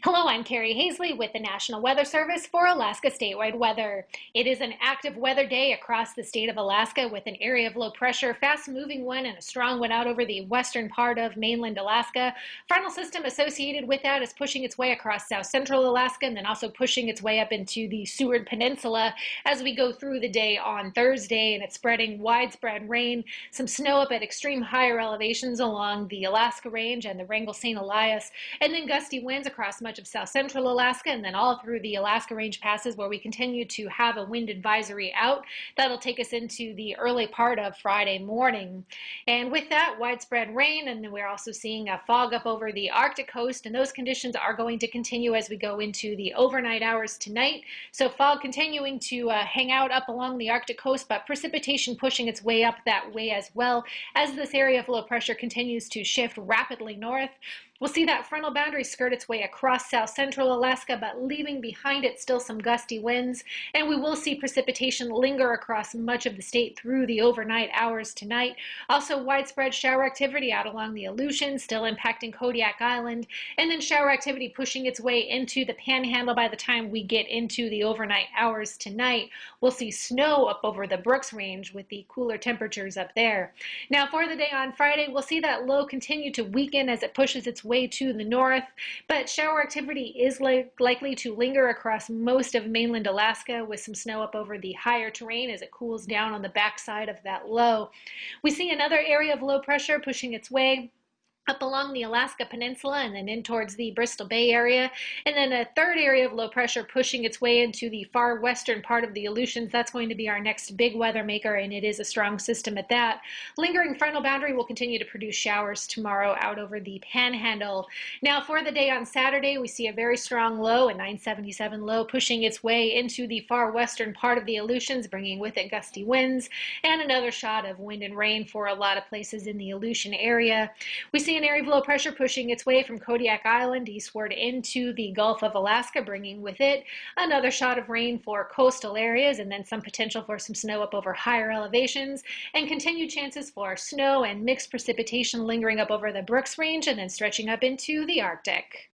Hello, I'm Carrie Hazley with the National Weather Service for Alaska statewide weather. It is an active weather day across the state of Alaska with an area of low pressure, fast moving one, and a strong one out over the western part of mainland Alaska. Frontal system associated with that is pushing its way across south central Alaska and then also pushing its way up into the Seward Peninsula as we go through the day on Thursday, and it's spreading widespread rain, some snow up at extreme higher elevations along the Alaska Range and the Wrangell St. Elias, and then gusty winds across much of south central Alaska and then all through the Alaska Range passes where we continue to have a wind advisory out. That'll take us into the early part of Friday morning. And with that, widespread rain, and we're also seeing a fog up over the Arctic coast, and those conditions are going to continue as we go into the overnight hours tonight. So fog continuing to hang out up along the Arctic coast, but precipitation pushing its way up that way as well as this area of low pressure continues to shift rapidly north. We'll see that frontal boundary skirt its way across south central Alaska, but leaving behind it still some gusty winds. And we will see precipitation linger across much of the state through the overnight hours tonight. Also widespread shower activity out along the Aleutians, still impacting Kodiak Island. And then shower activity pushing its way into the Panhandle by the time we get into the overnight hours tonight. We'll see snow up over the Brooks Range with the cooler temperatures up there. Now for the day on Friday, we'll see that low continue to weaken as it pushes its way to the north, but shower activity is likely to linger across most of mainland Alaska with some snow up over the higher terrain as it cools down on the backside of that low. We see another area of low pressure pushing its way up along the Alaska Peninsula and then in towards the Bristol Bay area. And then a third area of low pressure pushing its way into the far western part of the Aleutians. That's going to be our next big weather maker, and it is a strong system at that. Lingering frontal boundary will continue to produce showers tomorrow out over the Panhandle. Now for the day on Saturday, we see a very strong low, a 977 low, pushing its way into the far western part of the Aleutians, bringing with it gusty winds and another shot of wind and rain for a lot of places in the Aleutian area. We see an area of low pressure pushing its way from Kodiak Island eastward into the Gulf of Alaska, bringing with it another shot of rain for coastal areas and then some potential for some snow up over higher elevations, and continued chances for snow and mixed precipitation lingering up over the Brooks Range and then stretching up into the Arctic.